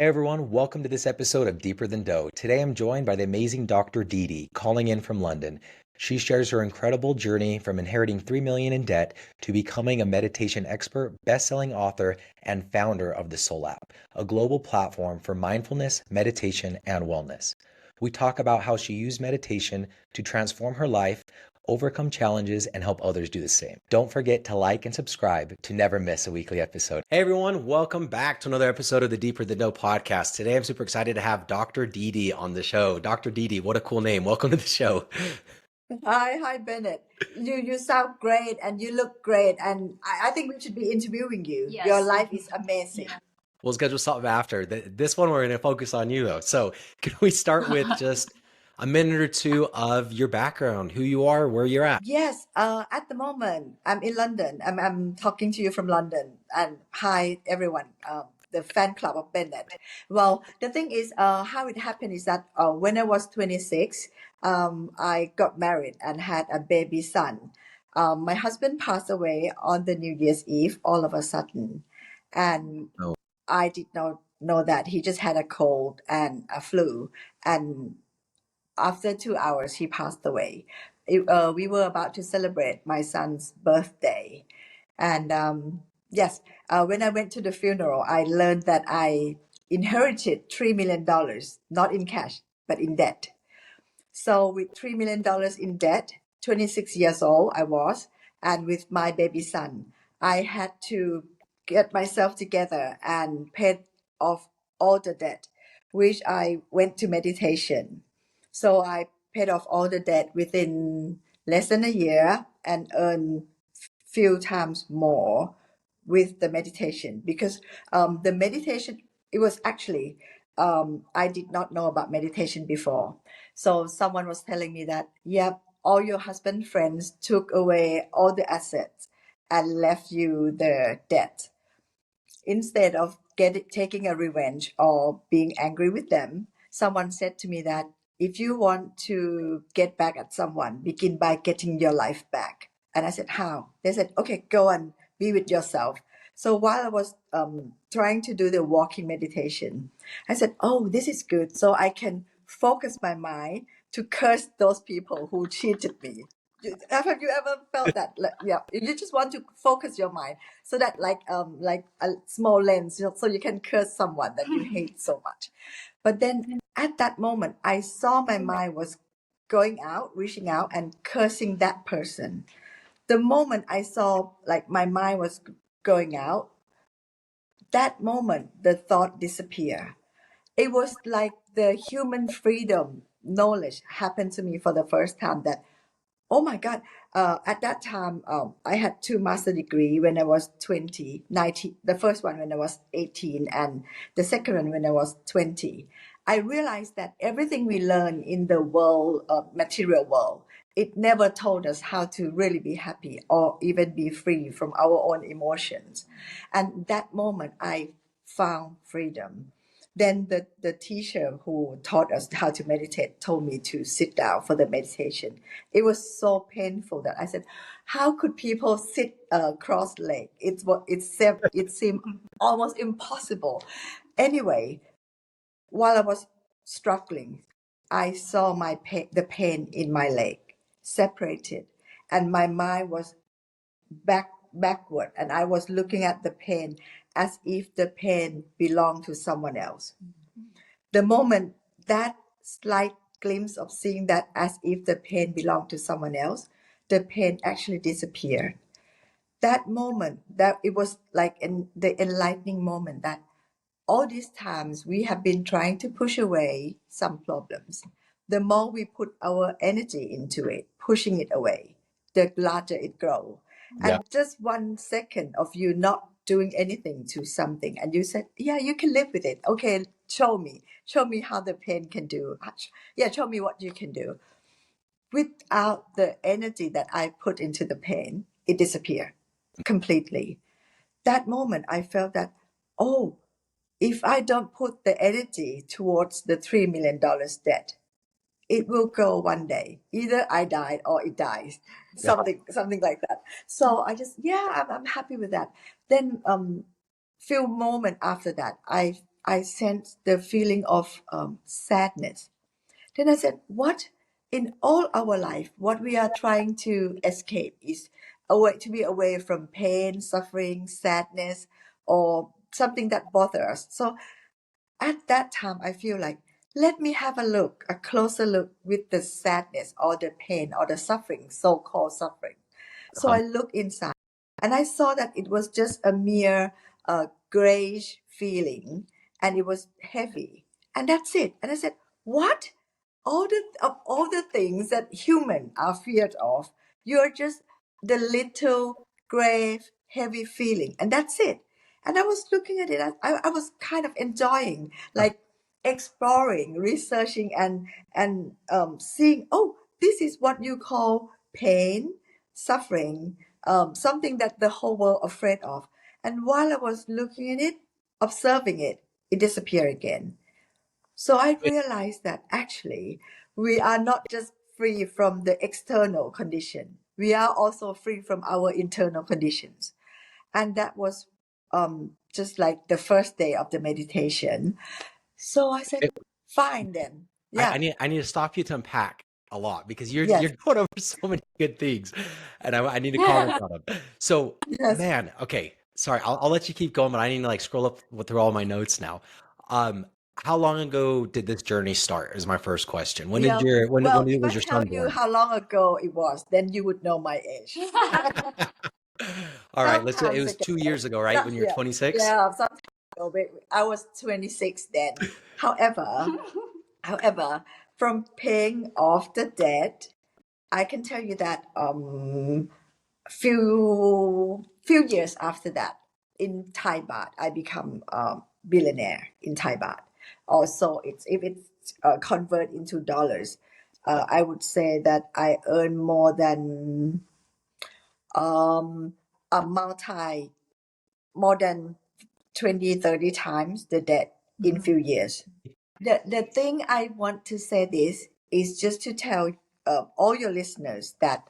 Hey everyone, welcome to this episode of Deeper Than Dough. Today I'm joined by the amazing Dr. Dee calling in from London. She shares her incredible journey from inheriting 3 million in debt to becoming a meditation expert, best-selling author, and founder of the Zoul app, a global platform for mindfulness, meditation, and wellness. We talk about how she used meditation to transform her life, overcome challenges, and help others do the same. Don't forget to like and subscribe to never miss a weekly episode. Hey everyone, welcome back to another episode of the Deeper Than Dough podcast. Today I'm super excited to have Dr. Dee on the show. Dr. Dee, what a cool name. Welcome to the show. Hi, Bennett. You sound great and you look great, and I think we should be interviewing you. Your Yes. life is amazing. We'll schedule something after. This one we're going to focus on you though. So can we start with just a minute or two of your background, who you are, where you're at? Yes, at the moment I'm in London. I'm talking to you from London. And hi everyone, the fan club of Bennett. Well, the thing is, how it happened is that when I was 26, I got married and had a baby son. My husband passed away on the New Year's Eve all of a sudden, and Oh. I did not know that he just had a cold and a flu, and after 2 hours he passed away. We were about to celebrate my son's birthday, and yes, when I went to the funeral, I learned that I inherited $3 million, not in cash but in debt. So with $3 million in debt, 26 years old I was, and with my baby son, I had to get myself together and pay off all the debt, which I went to meditation. So I paid off all the debt within less than a year and earned few times more with the meditation, because the meditation, it was actually, I did not know about meditation before. So someone was telling me that, yep, all your husband friends took away all the assets and left you the debt. Instead of taking a revenge or being angry with them, someone said to me that if you want to get back at someone, begin by getting your life back. And I said, how? They said, okay, go and be with yourself. So while I was trying to do the walking meditation, I said, oh, this is good. So I can focus my mind to curse those people who cheated me. Have you ever felt that? Yeah, you just want to focus your mind so that like a small lens, so you can curse someone that you hate so much. But then at that moment, I saw my mind was going out, reaching out and cursing that person. The moment I saw like my mind was going out, that moment the thought disappeared. It was like the human freedom knowledge happened to me for the first time, that oh my God. At that time, I had two master degree when I was 20, 19, the first one when I was 18, and the second one when I was 20. I realized that everything we learn in the world, material world, it never told us how to really be happy or even be free from our own emotions. And that moment, I found freedom. Then the teacher who taught us how to meditate told me to sit down for the meditation. It was so painful that I said, how could people sit cross-legged? It seemed almost impossible. Anyway, while I was struggling, I saw the pain in my leg separated, and my mind was backward, and I was looking at the pain as if the pain belonged to someone else. The moment that slight glimpse of seeing that as if the pain belonged to someone else, the pain actually disappeared. That moment, that it was like the enlightening moment that all these times we have been trying to push away some problems. The more we put our energy into it, pushing it away, the larger it grows. Yeah. And just 1 second of you not doing anything to something, and you said, yeah, you can live with it. Okay, show me how the pain can do. Yeah, show me what you can do. Without the energy that I put into the pain, it disappeared completely. That moment I felt that, oh, if I don't put the energy towards the $3 million debt, it will go one day. Either I die or it dies, something like that. So I just, I'm happy with that. Then few moments after that, I I sensed the feeling of sadness. Then I said, what in all our life, what we are trying to escape is away, to be away from pain, suffering, sadness, or something that bothers us. So at that time, I feel like, let me have a look, a closer look with the sadness or the pain or the suffering, so-called suffering. So Uh-huh. I looked inside and I saw that it was just a mere grayish feeling and it was heavy. And that's it. And I said, what? All the things that humans are feared of, you're just the little gray, heavy feeling. And that's it. And I was looking at it, I was kind of enjoying, like exploring, researching, and seeing, oh, this is what you call pain, suffering, something that the whole world afraid of. And while I was looking at it, observing it, it disappeared again. So I realized that actually we are not just free from the external condition. We are also free from our internal conditions. And that was just like the first day of the meditation. So I said, fine then. I Yeah. need to stop you to unpack a lot because you're Yes. going over so many good things, and I need to comment on them. So, Yes. man, okay, sorry, I'll let you keep going, but I need to like scroll up through all my notes now. Um, how long ago did this journey start? Is my first question. Yeah. When Well, if I was your tell son you born? how long ago it was, then you would know my age. All right, let's say it Sometimes was ago. 2 years ago, right? When you were Yeah. 26? Yeah. Some time ago. I was 26 then. However, however, from paying off the debt, I can tell you that few years after that, in Thai baht, I become billionaire in Thai baht. Also, it's if it's convert into dollars, I would say that I earn more than um a multi more than 20, 30 times the debt in few years. The thing I want to say this is just to tell all your listeners that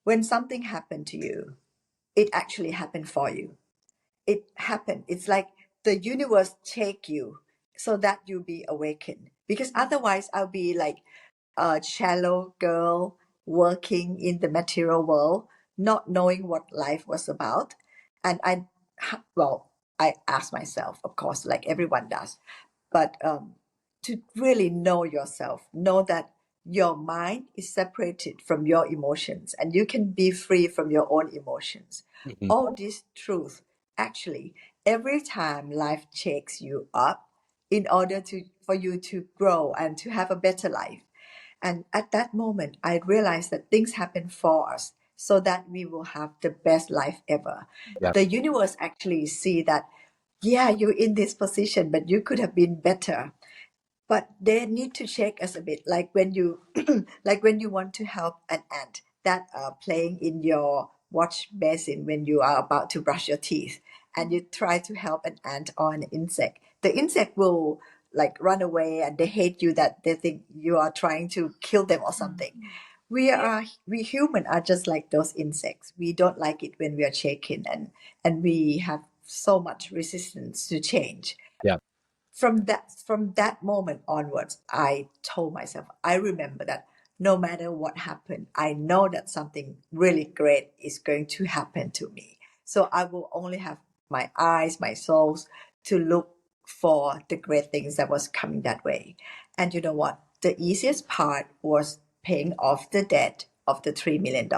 when something happened to you, it actually happened for you. It happened. It's like the universe take you so that you be awakened. Because otherwise, I'll be like a shallow girl working in the material world, not knowing what life was about. And well, I asked myself, of course, like everyone does, but to really know yourself, know that your mind is separated from your emotions and you can be free from your own emotions. Mhm. All this truth, actually, every time life shakes you up in order to for you to grow and to have a better life. And at that moment, I realized that things happen for us so that we will have the best life ever. Yeah. The universe actually see that, yeah, you're in this position, but you could have been better. But they need to shake us a bit, like when you, like when you want to help an ant that are playing in your wash basin when you are about to brush your teeth, and you try to help an ant or an insect. The insect will like run away, and they hate you that they think you are trying to kill them or something. We human are just like those insects. We don't like it when we are shaken, and we have so much resistance to change. Yeah. From that moment onwards, I told myself, I remember that no matter what happened, I know that something really great is going to happen to me. So I will only have my eyes, my souls to look for the great things that was coming that way. And you know what? The easiest part was paying off the debt of the $3 million.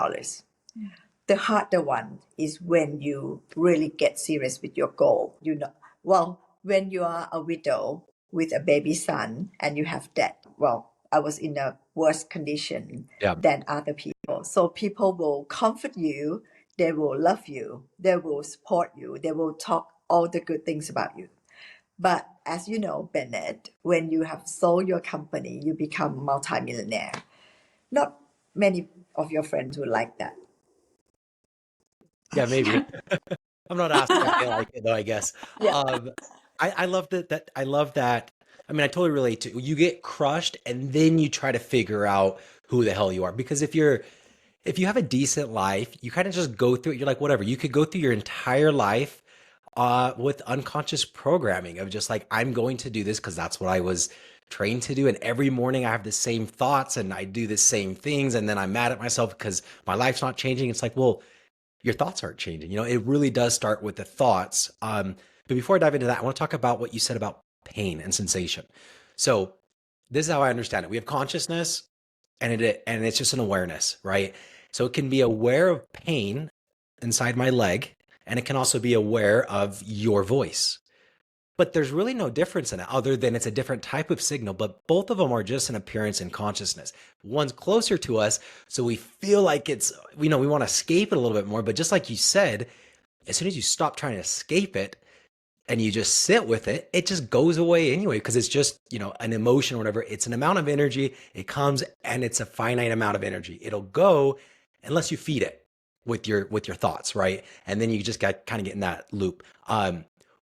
The harder one is when you really get serious with your goal. Well, when you are a widow with a baby son and you have debt, well, I was in a worse condition Yeah. than other people. So people will comfort you, they will love you, they will support you, they will talk all the good things about you. But as you know, Bennett, when you have sold your company, you become multimillionaire. Not many of your friends would like that. Yeah, maybe. I'm not asking if they like it though, I guess. Yeah. I love that I love that. I mean, I totally relate to you get crushed and then you try to figure out who the hell you are. Because if you have a decent life, you kind of just go through it. You're like, whatever. You could go through your entire life with unconscious programming of just like, I'm going to do this because that's what I was trained to do. And every morning I have the same thoughts and I do the same things. And then I'm mad at myself because my life's not changing. It's like, well, your thoughts aren't changing. It really does start with the thoughts. But before I dive into that, I want to talk about what you said about pain and sensation. So this is how I understand it. We have consciousness and it's just an awareness, right? So it can be aware of pain inside my leg, and it can also be aware of your voice. But there's really no difference in it other than it's a different type of signal, but both of them are just an appearance in consciousness. One's closer to us, so we feel like it's, we want to escape it a little bit more. But just like you said, as soon as you stop trying to escape it and you just sit with it, it just goes away anyway, because it's just, an emotion or whatever. It's an amount of energy. It comes and it's a finite amount of energy. It'll go unless you feed it with your thoughts, right? And then you just got kind of get in that loop.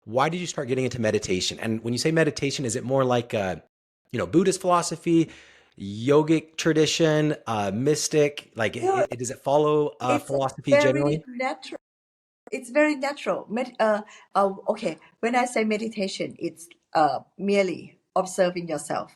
Why did you start getting into meditation? And when you say meditation, is it more like Buddhist philosophy, yogic tradition, mystic? Like, No, does it follow it's philosophy very generally? natural. It's very natural. Okay, when I say meditation, it's merely observing yourself.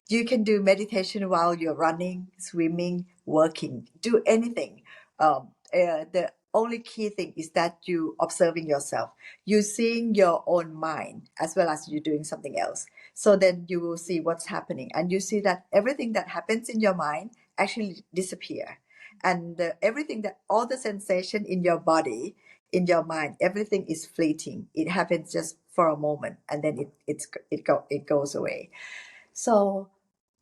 You can do meditation while you're running, swimming, working, do anything. The only key thing is that you observing yourself. You seeing your own mind as well as you doing something else. So then you will see what's happening, and you see that everything that happens in your mind actually disappear, and everything that all the sensation in your body, in your mind, everything is fleeting. It happens just for a moment, and then it goes away. So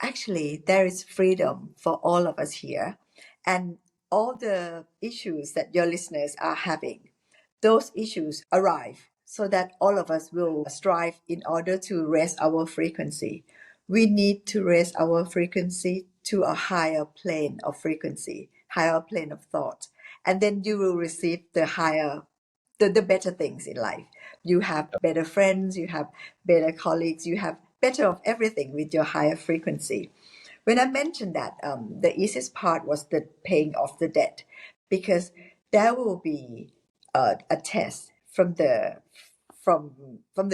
actually, there is freedom for all of us here, and all the issues that your listeners are having, those issues arrive so that all of us will strive in order to raise our frequency. We need to raise our frequency to a higher plane of frequency, higher plane of thought, and then you will receive the better things in life. You have better friends, you have better colleagues, you have better of everything with your higher frequency. When I mentioned that, the easiest part was the paying off the debt, because there will be a test from the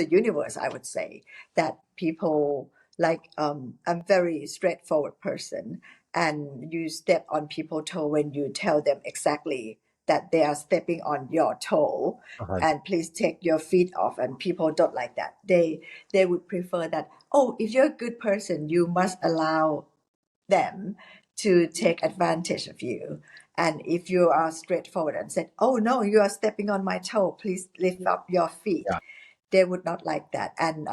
universe, I would say, that people like, I'm very straightforward person, and you step on people's toe when you tell them exactly that they are stepping on your toe, Uh-huh. and please take your feet off, and people don't like that. They would prefer that, oh, if you're a good person, you must allow them to take advantage of you. And if you are straightforward and said, oh no, you are stepping on my toe, please lift up your feet, Yeah. they would not like that. And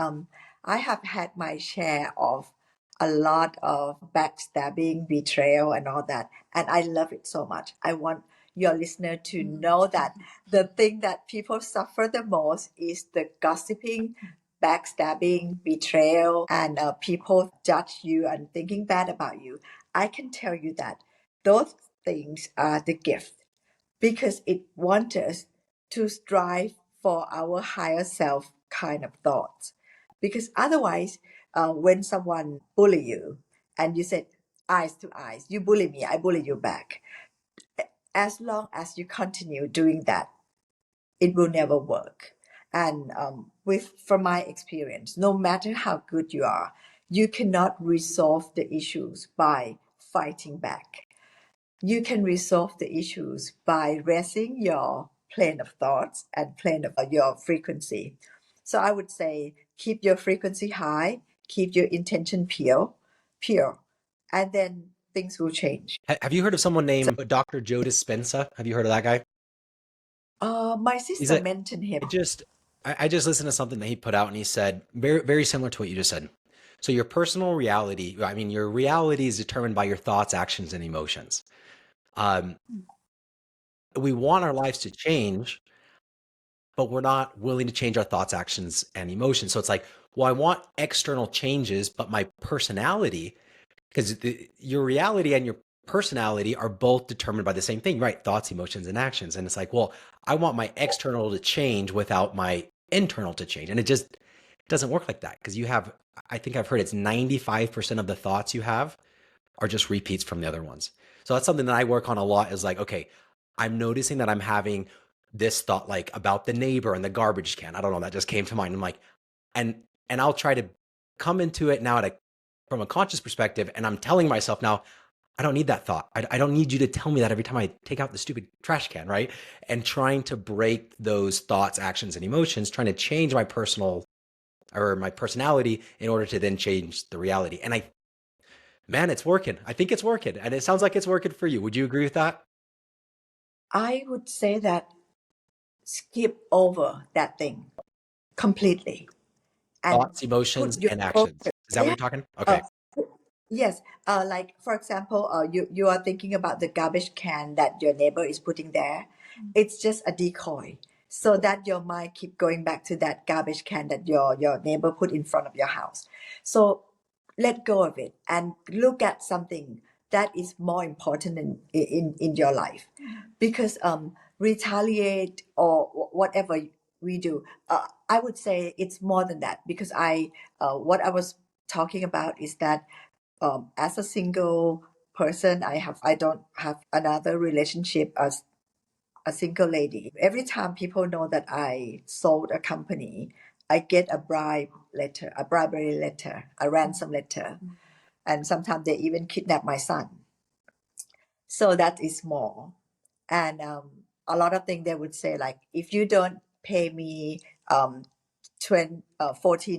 I have had my share of a lot of backstabbing, betrayal, and all that. And I love it so much. I want your listener to know that the thing that people suffer the most is the gossiping, backstabbing, betrayal, and people judge you and thinking bad about you. I can tell you that those things are the gift, because it wants us to strive for our higher self kind of thoughts. Because otherwise, when someone bully you and you said eyes to eyes, you bully me, I bully you back. As long as you continue doing that, it will never work. And from my experience, no matter how good you are, you cannot resolve the issues by fighting back. You can resolve the issues by raising your plane of thoughts and plane of your frequency. So I would say keep your frequency high, keep your intention pure, and then things will change. Have you heard of someone named Dr. Joe Dispenza? Have you heard of that guy? My He's sister a, mentioned him. I just listened to something that he put out and he said very, very similar to what you just said. So your personal reality, I mean, your reality is determined by your thoughts, actions, and emotions. Um, we want our lives to change, but we're not willing to change our thoughts, actions, and emotions. So it's like, well, I want external changes, but my personality, because your reality and your personality are both determined by the same thing, right? Thoughts, emotions, and actions. And it's like, well, I want my external to change without my internal to change. And it just doesn't work like that, because you have, I think I've heard it's 95% of the thoughts you have are just repeats from the other ones. So that's something that I work on a lot, is like, okay, I'm noticing that I'm having this thought like about the neighbor and the garbage can. I don't know, that just came to mind. I'm like, and I'll try to come into it now from a conscious perspective, and I'm telling myself now, I don't need that thought. I don't need you to tell me that every time I take out the stupid trash can, right? And trying to break those thoughts, actions, and emotions, trying to change my personality in order to then change the reality. And man, it's working. I think it's working. And it sounds like it's working for you. Would you agree with that? I would say that skip over that thing completely and Thoughts, emotions, put your and actions. focus. Is that what Yeah. you're talking? Uh, Okay. yes. Like for example, you are thinking about the garbage can that your neighbor is putting there. It's just a decoy, so that your mind keep going back to that garbage can that your neighbor put in front of your house. So let go of it and look at something that is more important in your life, because retaliate or whatever we do, I would say it's more than that, because what I was talking about is that as a single person, I don't have another relationship as a single lady. Every time people know that I sold a company, I get a bribery letter, a ransom letter, and sometimes they even kidnap my son. So that is more. And a lot of things they would say, like, if you don't pay me 14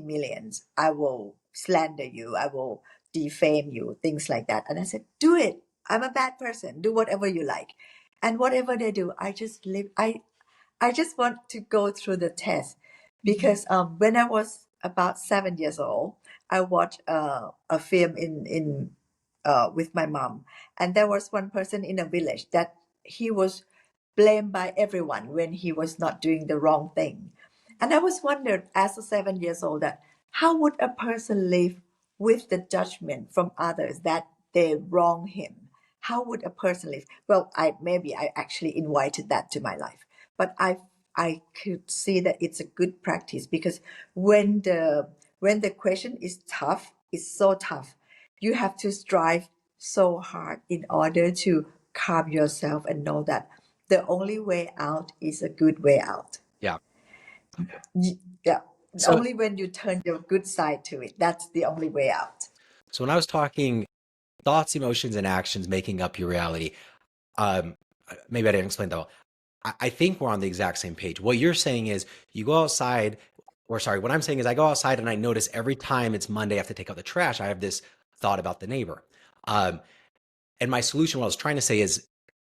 millions, I will slander you, I will defame you, things like that. And I said, do it. I'm a bad person. Do whatever you like. And whatever they do, I just live. I just want to go through the test, because when I was about 7 years old, I watched a film in with my mom, and there was one person in a village that he was blamed by everyone when he was not doing the wrong thing. And I was wondering, as a 7 years old, that how would a person live with the judgment from others that they wrong him? How would a person live? Well, I actually invited that to my life, but I could see that it's a good practice, because when the question is tough, it's so tough, you have to strive so hard in order to calm yourself and know that the only way out is a good way out. Yeah. Yeah, So, only when you turn your good side to it, that's the only way out. so when I was talking thoughts, emotions, and actions making up your reality, um, maybe I didn't explain that well. I think we're on the exact same page. What you're saying is you go outside, or sorry, what I'm saying is I go outside and I notice every time it's Monday, I have to take out the trash. I have this thought about the neighbor. Um, and my solution, what I was trying to say is,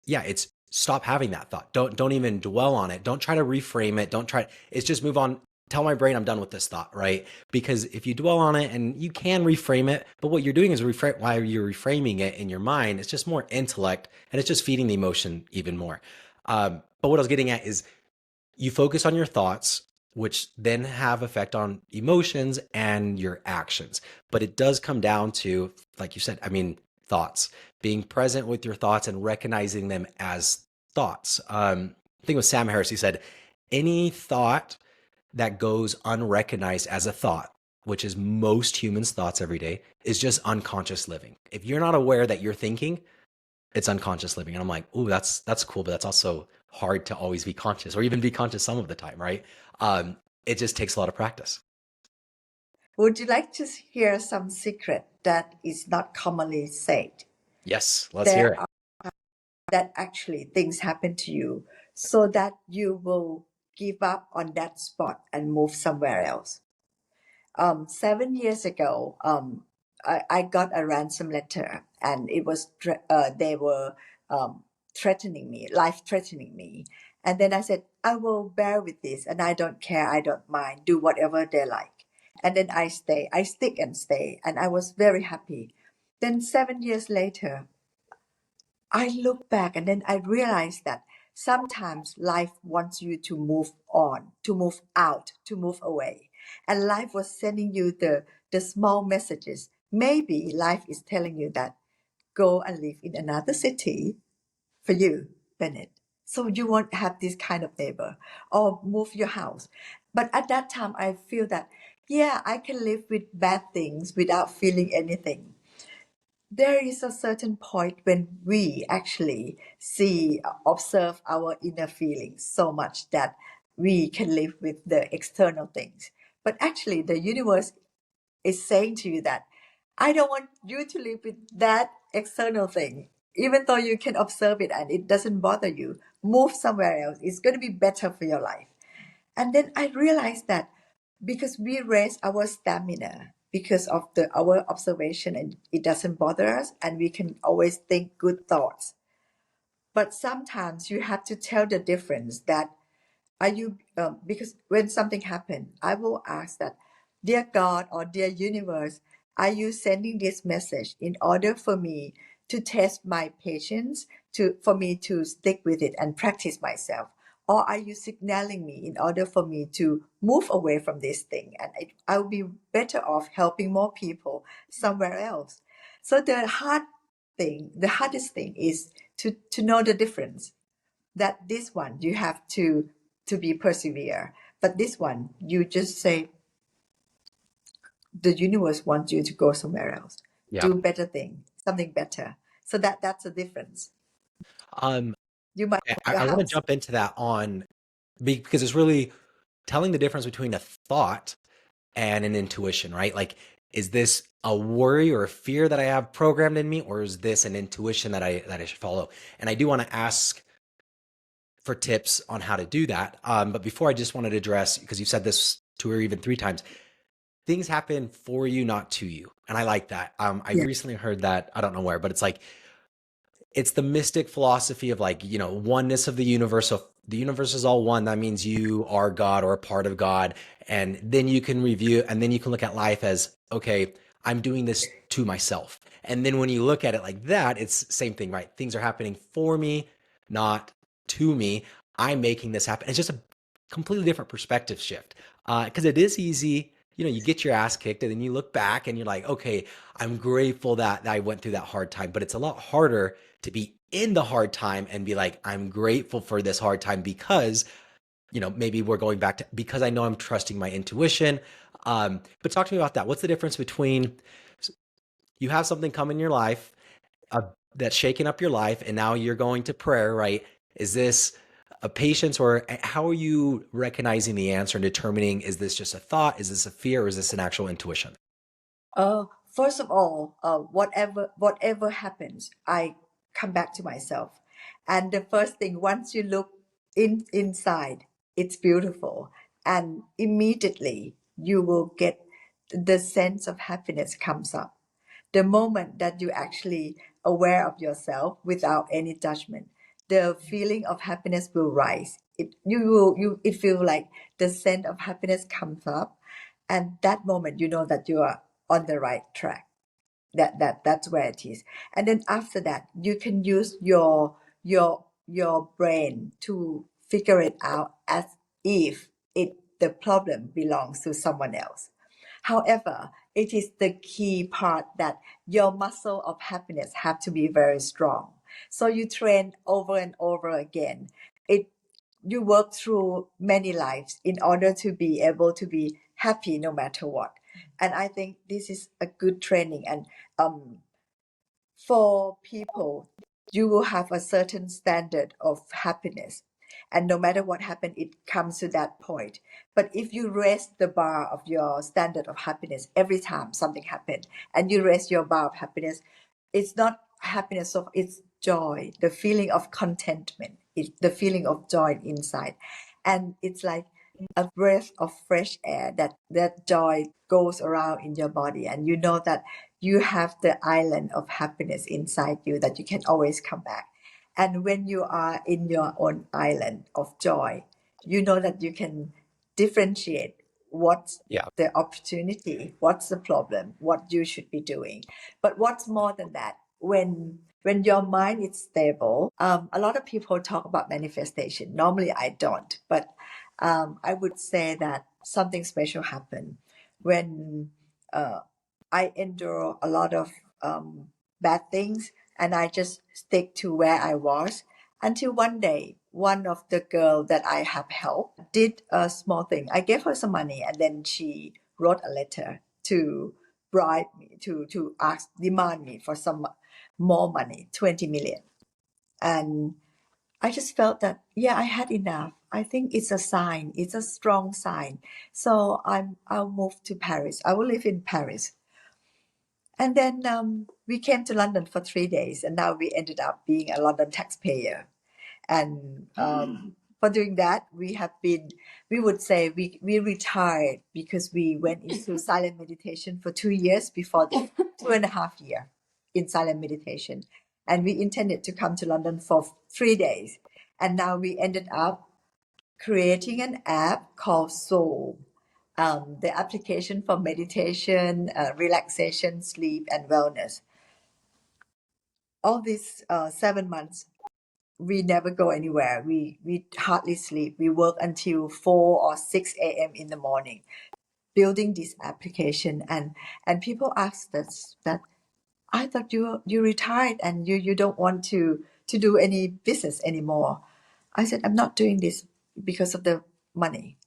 yeah, it's stop having that thought. Don't even dwell on it. Don't try to reframe it. Don't try. It's just move on. Tell my brain I'm done with this thought, right? Because if you dwell on it, and you can reframe it, but what you're doing is reframe. While you're reframing it in your mind, it's just more intellect, and it's just feeding the emotion even more. But what I was getting at is you focus on your thoughts, which then have effect on emotions and your actions. But it does come down to, like you said, I mean, thoughts, being present with your thoughts and recognizing them as thoughts. I think with Sam Harris, he said, any thought that goes unrecognized as a thought, which is most humans' thoughts every day, is just unconscious living. If you're not aware that you're thinking, it's unconscious living. And I'm like, ooh, that's cool, but that's also hard to always be conscious, or even be conscious some of the time, right? It just takes a lot of practice. Would you like to hear some secret that is not commonly said? Yes, let's hear There it. are that actually things happen to you so that you will give up on that spot and move somewhere else. 7 years ago, I got a ransom letter, and it was they were threatening me, life threatening me. And then I said, I will bear with this, and I don't care, I don't mind, do whatever they like. And then I stick and stay, and I was very happy. Then 7 years later, I look back and then I realized that sometimes life wants you to move on, to move out, to move away. And life was sending you the small messages. Maybe life is telling you that go and live in another city for you, Bennett. So you won't have this kind of neighbor, or move your house. But at that time, I feel that, yeah, I can live with bad things without feeling anything. there is a certain point when we actually observe our inner feelings so much that we can live with the external things. But actually, the universe is saying to you that I don't want you to live with that external thing. Even though you can observe it and it doesn't bother you, move somewhere else. It's going to be better for your life. And then I realized that because we raise our stamina because of our observation and it doesn't bother us and we can always think good thoughts. But sometimes you have to tell the difference that are you because when something happens, I will ask that, dear God or dear universe, are you sending this message in order for me to test my patience, for me to stick with it and practice myself? Or are you signaling me in order for me to move away from this thing and I will be better off helping more people somewhere else? So the hardest thing is to know the difference, that this one you have to be persevere, but this one you just say the universe wants you to go somewhere else, Yeah. do better thing, something better. So that's a difference. Um, You might own your I want to house. jump into that on because it's really telling the difference between a thought and an intuition, right? Like, is this a worry or a fear that I have programmed in me, or is this an intuition that I should follow? And I do want to ask for tips on how to do that. But before, I just wanted to address, because you've said this two or even three times, things happen for you, not to you. And I like that. I Yeah. recently heard that, I don't know where, but it's like, it's the mystic philosophy of like, oneness of the universe. So if the universe is all one, that means you are God or a part of God. And then you can review, and then you can look at life as, okay, I'm doing this to myself. And then when you look at it like that, it's same thing, right? Things are happening for me, not to me. I'm making this happen. It's just a completely different perspective shift. Because it is easy, you get your ass kicked and then you look back and you're like, okay, I'm grateful that I went through that hard time. But it's a lot harder to be in the hard time and be like, I'm grateful for this hard time because, maybe we're going back to, because I know I'm trusting my intuition. But talk to me about that. What's the difference between you have something come in your life uh, that's shaking up your life and now you're going to prayer, right? Is this a patience, or how are you recognizing the answer and determining, is this just a thought? Is this a fear? Or is this an actual intuition? First of all, whatever happens, I come back to myself, and the first thing, once you look inside, it's beautiful, and immediately you will get the sense of happiness comes up. The moment that you actually aware of yourself without any judgment, the feeling of happiness will rise. It feel like the scent of happiness comes up, and that moment you know that you are on the right track. That's where it is. And then after that you can use your brain to figure it out as if the problem belongs to someone else. However, it is the key part that your muscle of happiness have to be very strong. So you train over and over again. It You work through many lives in order to be able to be happy no matter what. And I think this is a good training. And um, for people, you will have a certain standard of happiness. And no matter what happened, it comes to that point. But if you raise the bar of your standard of happiness every time something happened, and you raise your bar of happiness, it's not happiness of it's joy, the feeling of contentment, the feeling of joy inside. And it's like a breath of fresh air that joy goes around in your body, and you know that you have the island of happiness inside you that you can always come back. And when you are in your own island of joy, you know that you can differentiate what's Yeah. the opportunity, what's the problem, what you should be doing. But what's more than that, when your mind is stable, a lot of people talk about manifestation. Normally I don't, but I would say that something special happened when uh, I endure a lot of bad things, and I just stick to where I was until one day, one of the girl that I have helped did a small thing. I gave her some money, and then she wrote a letter to bribe me to ask, demand me for some more money, 20 million. And I just felt that, yeah, I had enough. I think it's a sign. It's a strong sign. So I'll move to Paris. I will live in Paris. And then we came to London for 3 days, and now we ended up being a London taxpayer. And for doing that, we would say we retired because we went into silent meditation for 2 years before the 2.5 years in silent meditation. And we intended to come to London for 3 days. And now we ended up creating an app called Zoul, the application for meditation, relaxation, sleep, and wellness. All these 7 months, we never go anywhere. We hardly sleep. We work until 4 or 6 a.m. in the morning, building this application. And people asked us that, I thought you retired and you don't want to do any business anymore. I said, I'm not doing this because of the money.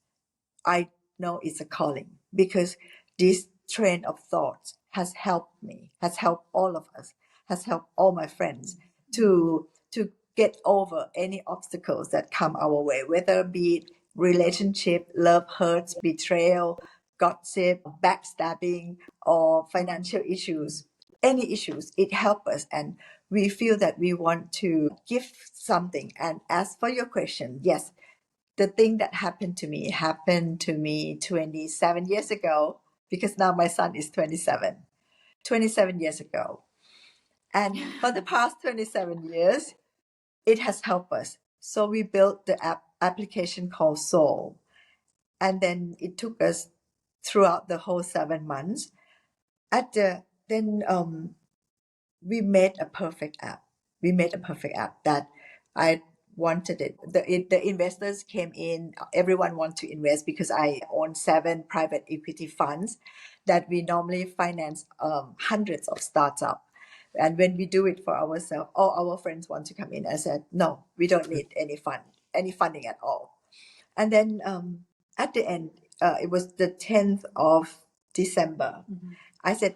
I know it's a calling, because this train of thought has helped me, has helped all of us, has helped all my friends to get over any obstacles that come our way, whether it be relationship, love hurts, betrayal, gossip, backstabbing, or financial issues. Any issues, it helps us, and we feel that we want to give something. And as for your question, yes, the thing that happened to me 27 years ago, because now my son is 27 years ago. And for the past 27 years, it has helped us. So we built the application called Zoul. And then it took us throughout the whole 7 months. We made a perfect app. We made a perfect app that I wanted it. The investors came in. Everyone wants to invest because I own 7 private equity funds that we normally finance hundreds of startups. And when we do it for ourselves, all our friends want to come in. I said, no, we don't need any funding at all. And then at the end, it was the 10th of December. I said,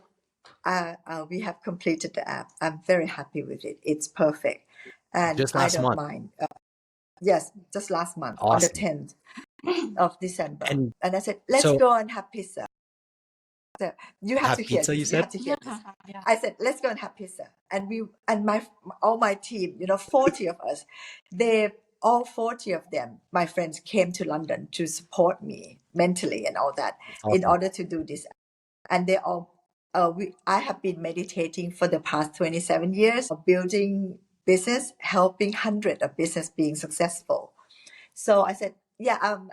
we have completed the app. I'm very happy with it. It's perfect. And Just I last don't month. mind. Yes, just last month on the Awesome. 10th of December. And I said, let's so go and have pizza. So you have have to hear pizza, you this. You said? have to hear this. Yeah. I said, let's go and have pizza. And all my team, 40 of us, all 40 of them, my friends, came to London to support me mentally and all that in Awesome. order to do this. And they all, I have been meditating for the past 27 years, building business, helping hundreds of business being successful. So I said, yeah, I'm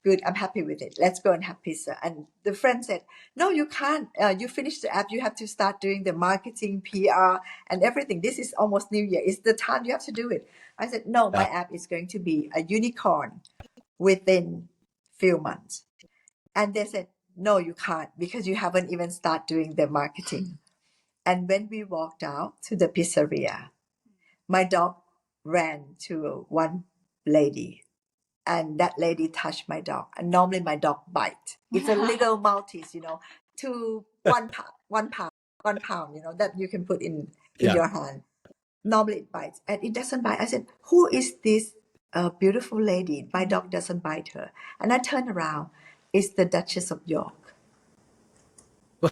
good. I'm happy with it. Let's go and have pizza. And the friend said, no, you can't. You finished the app. You have to start doing the marketing, PR, and everything. This is almost New Year. It's the time you have to do it. I said, no, my app is going to be a unicorn within few months. And they said, no, you can't, because you haven't even started doing the marketing. And when we walked out to the pizzeria, my dog ran to one lady, and that lady touched my dog. And normally my dog bites. It's a little Maltese, to 1 pound, 1 pound, that you can put in your hand. Normally it bites, and it doesn't bite. I said, who is this beautiful lady? My dog doesn't bite her. And I turned around. It's the Duchess of York. The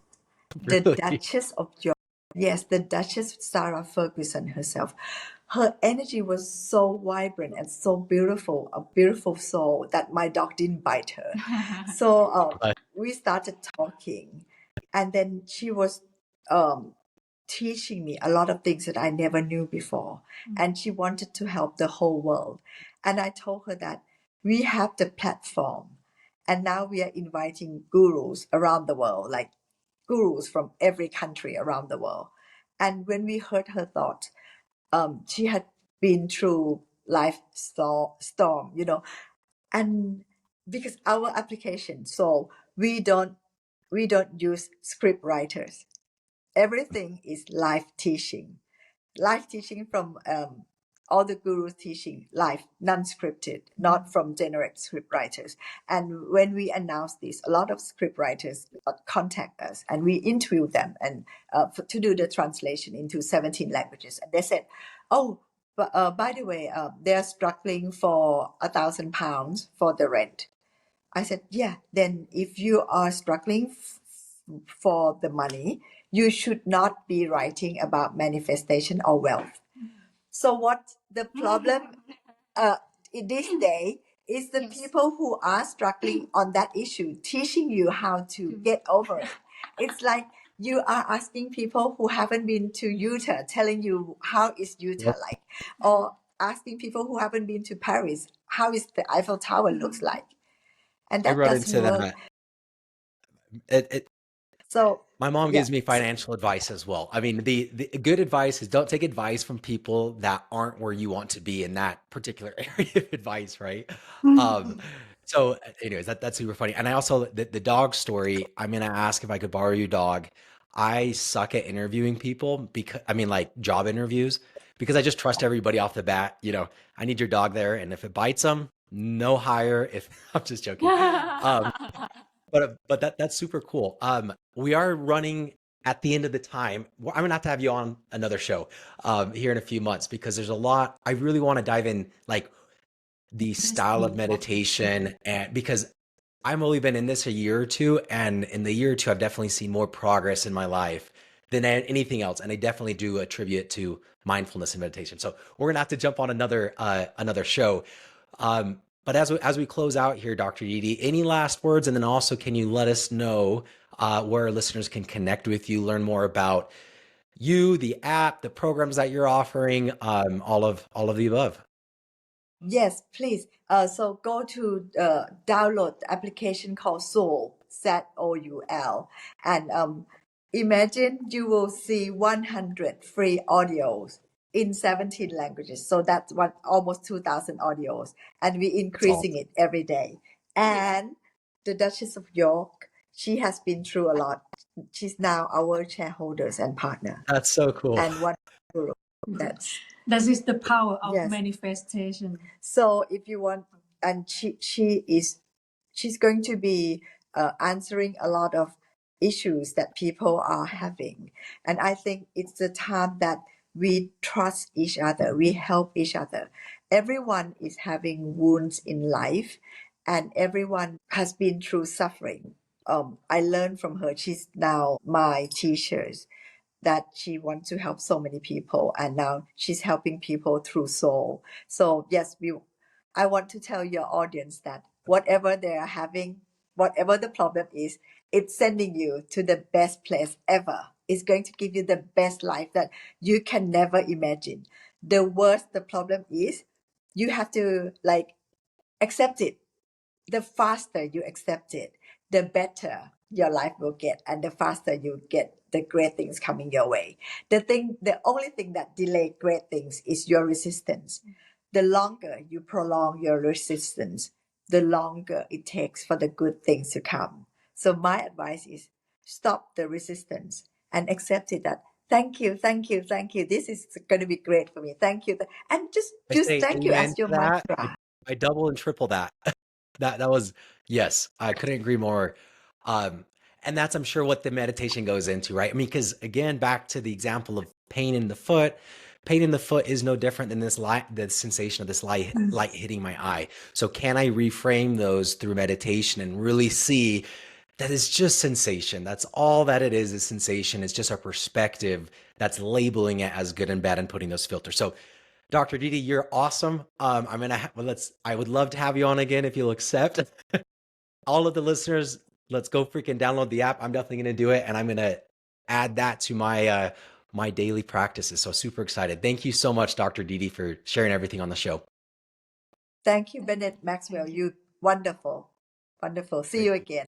Really? Duchess of York. Yes, the Duchess Sarah Ferguson herself. Her energy was so vibrant and so beautiful, a beautiful soul, that my dog didn't bite her. So we started talking, and then she was teaching me a lot of things that I never knew before. And she wanted to help the whole world. And I told her that we have the platform, and now we are inviting gurus around the world, like gurus from every country around the world. And when we heard her thought, she had been through life storm, and because our application, so we don't use script writers. Everything is live teaching from all the gurus teaching live, non-scripted, not from generic script writers. And when we announced this, a lot of script writers contact us, and we interview them and to do the translation into 17 languages. And they said, "Oh, but by the way, they're struggling for £1,000 for the rent." I said, "Yeah, then if you are struggling for the money, you should not be writing about manifestation or wealth." So what the problem in this day is the people who are struggling on that issue, teaching you how to get over it. It's like you are asking people who haven't been to Utah, telling you how is Utah like, or asking people who haven't been to Paris, how is the Eiffel Tower looks like, and I that run doesn't into work. that. It So My mom yeah. gives me financial advice as well. I mean, the good advice is don't take advice from people that aren't where you want to be in that particular area of advice, right? Um, so anyways, that's super funny. And I also the dog story, I'm gonna ask if I could borrow your dog. I suck at interviewing people because I mean like job interviews because I just trust everybody off the bat. I need your dog there, and if it bites them, no hire. If I'm just joking. Um, but that's super cool. We are running at the end of the time. I'm gonna have to have you on another show here in a few months because there's a lot. I really want to dive in like the style of meditation, and because I've only been in this a year or two, and in the year or two, I've definitely seen more progress in my life than anything else, and I definitely do attribute it to mindfulness and meditation. So we're gonna have to jump on another show. But as we close out here, Dr. Didi, any last words, and then also can you let us know where listeners can connect with you, learn more about you, the app, the programs that you're offering, all of the above. Yes, please. So go to download the application called Zoul, Zoul, and imagine you will see 100 free audios in 17 languages. So that's almost 2,000 audios, and we're That's all. increasing it every day. And the Duchess of York, she has been through a lot. She's now our shareholders and partner, That's so cool. and one guru. That's That is the power of yes. manifestation. So if you want, and she's going to be answering a lot of issues that people are having, and I think it's the time that we trust each other, we help each other. Everyone is having wounds in life, and everyone has been through suffering. I learned from her. She's now my teachers, that she wants to help so many people, and now she's helping people through Soul. So yes, I want to tell your audience that whatever they are having, whatever the problem is, it's sending you to the best place ever. It's going to give you the best life that you can never imagine. The worst the problem is, you have to accept it. The faster you accept it, the better your life will get, and the faster you get the great things coming your way. The only thing that delay great things is your resistance. The longer you prolong your resistance, the longer it takes for the good things to come. So my advice is stop the resistance and accept it, that thank you, thank you, thank you. This is going to be great for me. Thank you. And just I use say thank you amen as your to that. mantra. I double and triple that. That was, yes, I couldn't agree more. Um, and that's, I'm sure, what the meditation goes into, right? I mean, because again, back to the example of pain in the foot. Pain in the foot is no different than the sensation of this light hitting my eye. So can I reframe those through meditation and really see that it's just sensation? That's all that it is sensation. It's just our perspective that's labeling it as good and bad and putting those filters. So Dr. Didi, you're awesome. I would love to have you on again if you'll accept. All of the listeners, let's go freaking download the app. I'm definitely going to do it, and I'm going to add that to my daily practices. So super excited. Thank you so much, Dr. Didi, for sharing everything on the show. Thank you, Bennett Maxwell. You wonderful. Wonderful. See you again.